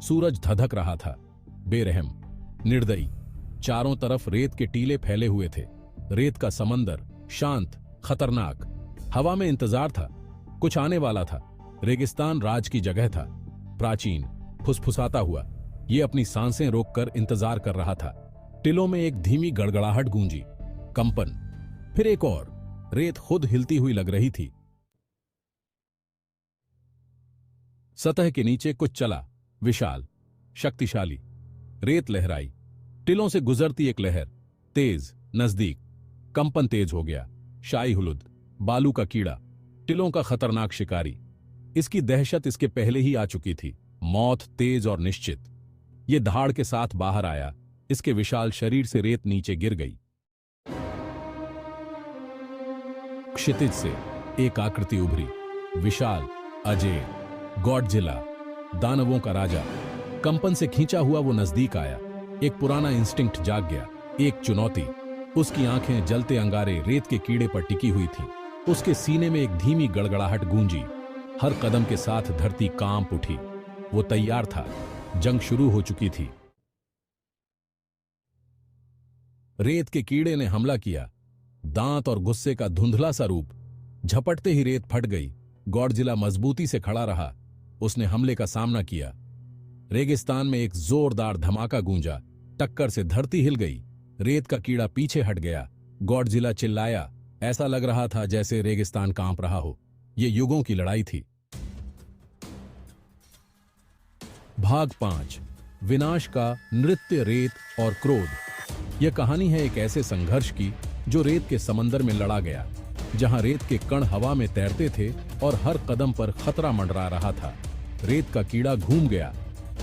सूरज धधक रहा था, बेरहम, निर्दयी। चारों तरफ रेत के टीले फैले हुए थे। रेत का समंदर, शांत, खतरनाक। हवा में इंतजार था, कुछ आने वाला था। रेगिस्तान राज की जगह था, प्राचीन, फुसफुसाता हुआ। ये अपनी सांसें रोककर इंतजार कर रहा था। टिलों में एक धीमी गड़गड़ाहट गूंजी, कंपन, फिर एक और। रेत खुद हिलती हुई लग रही थी। सतह के नीचे कुछ चला, विशाल, शक्तिशाली। रेत लहराई, टिलों से गुजरती एक लहर, तेज, नजदीक। कंपन तेज हो गया। शाही हुलुद, बालू का कीड़ा, टिलों का खतरनाक शिकारी। इसकी दहशत इसके पहले ही आ चुकी थी। मौत तेज और निश्चित। ये धाड़ के साथ बाहर आया। इसके विशाल शरीर से रेत नीचे गिर गई। क्षितिज से एक आकृति उभरी, विशाल, अजय, गॉडजिला, दानवों का राजा। कंपन से खींचा हुआ वो नजदीक आया। एक पुराना इंस्टिंक्ट जाग गया, एक चुनौती। उसकी आंखें जलते अंगारे रेत के कीड़े पर टिकी हुई थीं। उसके सीने में एक धीमी गड़गड़ाहट गूंजी। हर कदम के साथ धरती कांप उठी। वो तैयार था, जंग शुरू हो चुकी थी। रेत के कीड़े ने हमला किया, दांत और गुस्से का धुंधला सा रूप। झपटते ही रेत फट गई। गॉडजिला मजबूती से खड़ा रहा। उसने हमले का सामना किया। रेगिस्तान में एक जोरदार धमाका गूंजा। टक्कर से धरती हिल गई। रेत का कीड़ा पीछे हट गया। गॉडजिला चिल्लाया। ऐसा लग रहा था जैसे रेगिस्तान कांप रहा हो। ये युगों की लड़ाई थी। भाग 5, विनाश का नृत्य, रेत और क्रोध। यह कहानी है एक ऐसे संघर्ष की जो रेत के समंदर में लड़ा गया, जहां रेत के कण हवा में तैरते थे और हर कदम पर खतरा मंडरा रहा था। रेत का कीड़ा घूम गया,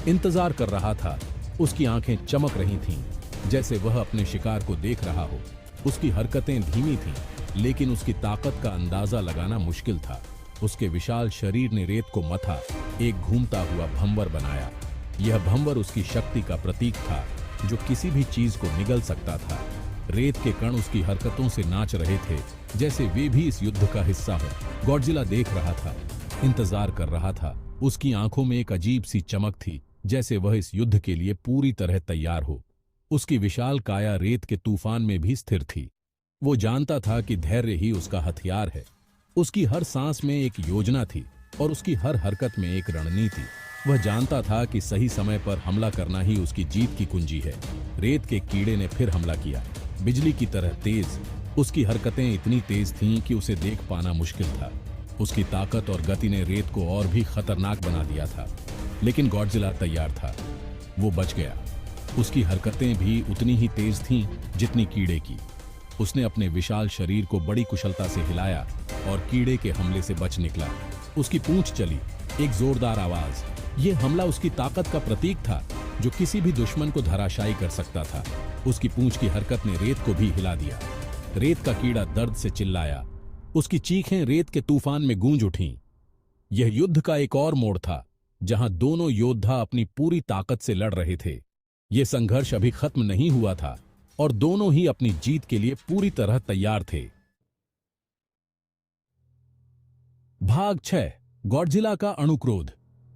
इंतजार कर रहा था। उसकी आंखें चमक रही थीं, जैसे वह अपने शिकार को देख रहा हो। उसकी हरकतें धीमी थीं, लेकिन उसकी ताकत का अंदाजा लगाना मुश्किल था। उसके विशाल शरीर ने रेत को मथा, एक घूमता हुआ भंवर बनाया। यह भंवर उसकी शक्ति का प्रतीक था, जो किसी भी चीज को निगल सकता था। रेत के कण उसकी हरकतों से नाच रहे थे, जैसे वे भी इस युद्ध का हिस्सा हो। गॉडजिला देख रहा था, इंतजार कर रहा था। उसकी आंखों में एक अजीब सी चमक थी, जैसे वह इस युद्ध के लिए पूरी तरह तैयार हो। उसकी विशाल काया रेत के तूफान में भी स्थिर थी। वो जानता था कि धैर्य ही उसका हथियार है। उसकी हर सांस में एक योजना थी और उसकी हर हरकत में एक रणनीति। वह जानता था कि सही समय पर हमला करना ही उसकी जीत की कुंजी है। रेत के कीड़े ने फिर हमला किया, बिजली की तरह तेज। उसकी हरकतें इतनी तेज थीं कि उसे देख पाना मुश्किल था। उसकी ताकत और गति ने रेत को और भी खतरनाक बना दिया था। लेकिन गॉडजिला तैयार था। वो बच गया। उसकी हरकतें भी उतनी ही तेज थीं जितनी कीड़े की। उसने अपने विशाल शरीर को बड़ी कुशलता से हिलाया और कीड़े के हमले से बच निकला। उसकी पूंछ चली, एक जोरदार आवाज। ये हमला उसकी ताकत का प्रतीक था, जो किसी भी दुश्मन को धराशायी कर सकता था। उसकी पूंछ की हरकत ने रेत को भी हिला दिया। रेत का कीड़ा दर्द से चिल्लाया। उसकी चीखें रेत के तूफान में गूंज उठीं। यह युद्ध का एक और मोड़ था, जहां दोनों योद्धा अपनी पूरी ताकत से लड़ रहे थे। यह संघर्ष अभी खत्म नहीं हुआ था और दोनों ही अपनी जीत के लिए पूरी तरह तैयार थे। भाग 6, गॉडजिला का अणुक्रोध।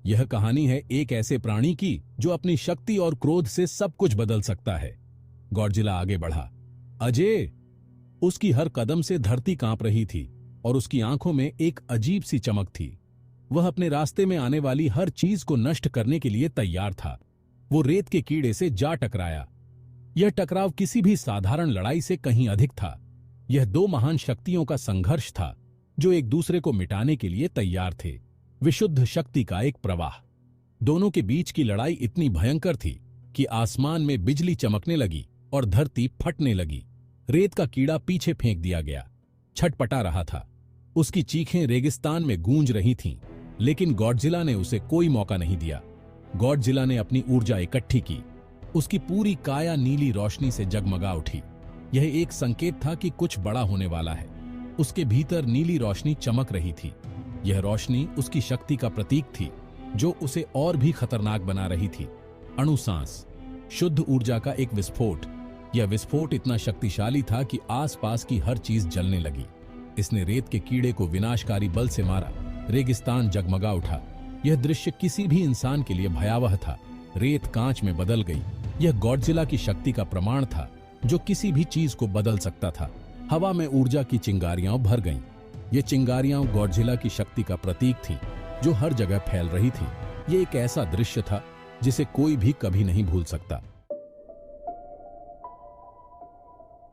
यह कहानी है एक ऐसे प्राणी की जो अपनी शक्ति और क्रोध से सब कुछ बदल सकता है। गॉडजिला आगे बढ़ा। अजय! उसकी हर कदम से धरती कांप रही थी और उसकी आंखों में एक अजीब सी चमक थी। वह अपने रास्ते में आने वाली हर चीज को नष्ट करने के लिए तैयार था। वो रेत के कीड़े से जा टकराया। यह टकराव किसी भी साधारण लड़ाई से कहीं अधिक था। यह दो महान शक्तियों का संघर्ष था, जो एक दूसरे को मिटाने के लिए तैयार थे। विशुद्ध शक्ति का एक प्रवाह। दोनों के बीच की लड़ाई इतनी भयंकर थी कि आसमान में बिजली चमकने लगी और धरती फटने लगी। रेत का कीड़ा पीछे फेंक दिया गया, छटपटा रहा था। उसकी चीखें रेगिस्तान में गूंज रही थीं, लेकिन गॉडजिला ने उसे कोई मौका नहीं दिया। गॉडजिला ने अपनी ऊर्जा इकट्ठी की। उसकी पूरी काया नीली रोशनी से जगमगा उठी। यह एक संकेत था कि कुछ बड़ा होने वाला है। उसके भीतर नीली रोशनी चमक रही थी। यह रोशनी उसकी शक्ति का प्रतीक थी, जो उसे और भी खतरनाक बना रही थी। अणुसांस, शुद्ध ऊर्जा का एक विस्फोट। यह विस्फोट इतना शक्तिशाली था कि आसपास की हर चीज जलने लगी। इसने रेत के कीड़े को विनाशकारी बल से मारा। रेगिस्तान जगमगा उठा। यह दृश्य किसी भी इंसान के लिए भयावह था। रेत कांच में बदल गई। यह गॉडजिला की शक्ति का प्रमाण था, जो किसी भी चीज को बदल सकता था। हवा में ऊर्जा की चिंगारियां भर गईं। ये चिंगारियां गॉडजिला की शक्ति का प्रतीक थीं, जो हर जगह फैल रही थी। ये एक ऐसा दृश्य था जिसे कोई भी कभी नहीं भूल सकता।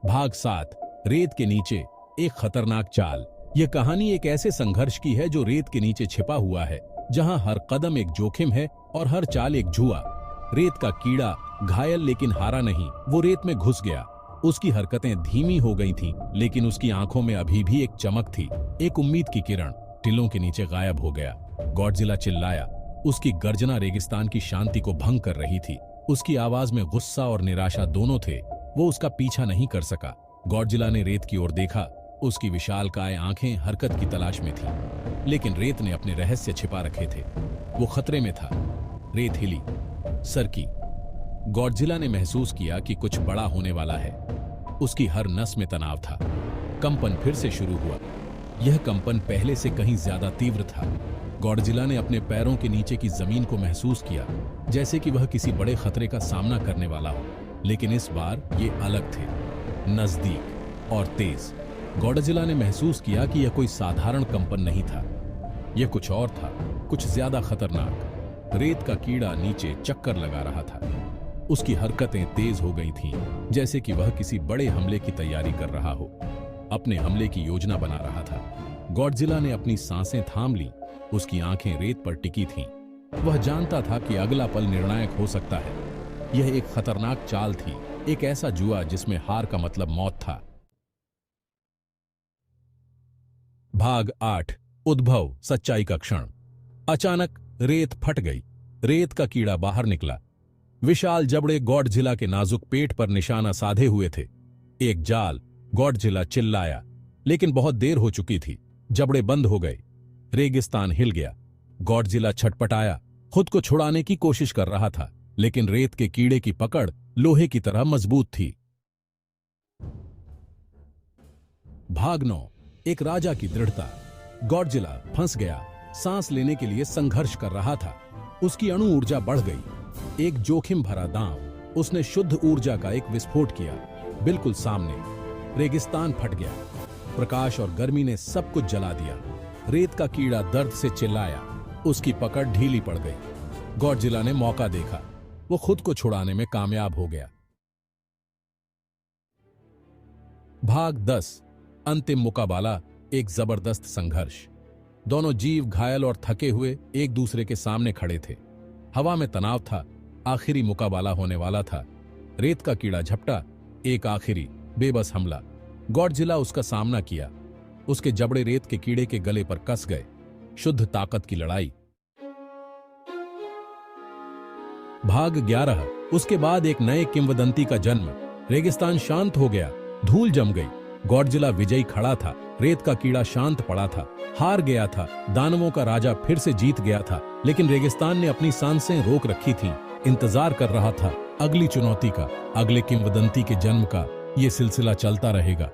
भाग 7, रेत के नीचे एक खतरनाक चाल। यह कहानी एक ऐसे संघर्ष की है जो रेत के नीचे छिपा हुआ है, जहां हर कदम एक जोखिम है और हर चाल एक जुआ। रेत का कीड़ा घायल लेकिन हारा नहीं। वो रेत में घुस गया। उसकी हरकतें धीमी हो गई थीं, लेकिन उसकी आंखों में अभी भी एक चमक थी, एक उम्मीद की किरण। टिलों के नीचे गायब हो गया। गॉडजिला चिल्लाया। उसकी गर्जना रेगिस्तान की शांति को भंग कर रही थी। उसकी आवाज में गुस्सा और निराशा दोनों थे। वो उसका पीछा नहीं कर सका। गॉडजिला ने रेत की ओर देखा। उसकी विशालकाय आंखें हरकत की तलाश में थीं, लेकिन रेत ने अपने रहस्य छिपा रखे थे। वो खतरे में था। रेत हिली, सरकी। गॉडजिला ने महसूस किया कि कुछ बड़ा होने वाला है। उसकी हर नस में तनाव था। कंपन फिर से शुरू हुआ। यह कंपन पहले से कहीं ज्यादा तीव्र था। गॉडजिला ने अपने पैरों के नीचे की जमीन को महसूस किया, जैसे कि वह किसी बड़े खतरे का सामना करने वाला हो। लेकिन इस बार ये अलग थे, नजदीक और तेज। गॉडजिला ने महसूस किया कि यह कोई साधारण कंपन नहीं था। यह कुछ और था, कुछ ज्यादा खतरनाक। रेत का कीड़ा नीचे चक्कर लगा रहा था। उसकी हरकतें तेज हो गई थीं, जैसे कि वह किसी बड़े हमले की तैयारी कर रहा हो, अपने हमले की योजना बना रहा था। गॉडजिला ने अपनी सांसें थाम ली। उसकी आंखें रेत पर टिकी थीं। वह जानता था कि अगला पल निर्णायक हो सकता है। यह एक खतरनाक चाल थी, एक ऐसा जुआ जिसमें हार का मतलब मौत था। भाग 8, उद्भव, सच्चाई का क्षण। अचानक रेत फट गई। रेत का कीड़ा बाहर निकला। विशाल जबड़े गॉडजिला के नाजुक पेट पर निशाना साधे हुए थे। एक जाल। गॉडजिला चिल्लाया, लेकिन बहुत देर हो चुकी थी। जबड़े बंद हो गए। रेगिस्तान हिल गया। गॉडजिला छटपटाया, खुद को छुड़ाने की कोशिश कर रहा था, लेकिन रेत के कीड़े की पकड़ लोहे की तरह मजबूत थी। भाग 9, एक राजा की दृढ़ता। गॉडजिला फंस गया। सांस लेने के लिए संघर्ष कर रहा था। उसकी अणु ऊर्जा बढ़ गई। एक जोखिम भरा दांव। उसने शुद्ध ऊर्जा का एक विस्फोट किया, बिल्कुल सामने। रेगिस्तान फट गया। प्रकाश और गर्मी ने सब कुछ जला दिया। रेत का कीड़ा दर्द से चिल्लाया। उसकी पकड़ ढीली पड़ गई। गॉडजिला ने मौका देखा। वो खुद को छुड़ाने में कामयाब हो गया। भाग 10, अंतिम मुकाबला, एक जबरदस्त संघर्ष। दोनों जीव घायल और थके हुए एक दूसरे के सामने खड़े थे। हवा में तनाव था। आखिरी मुकाबला होने वाला था। रेत का कीड़ा झपटा। एक आखिरी बेबस हमला। गॉडजिला उसका सामना किया। उसके जबड़े रेत के कीड़े के गले पर कस गए। शुद्ध ताकत की लड़ाई। भाग 11, उसके बाद एक नए किंवदंती का जन्म। रेगिस्तान शांत हो गया। धूल जम गई। गॉडजिला विजयी खड़ा था। रेत का कीड़ा शांत पड़ा था, हार गया था। दानवों का राजा फिर से जीत गया था, लेकिन रेगिस्तान ने अपनी सांसें रोक रखी थीं। इंतजार कर रहा था अगली चुनौती का, अगले किंवदंती के जन्म का। यह सिलसिला चलता रहेगा।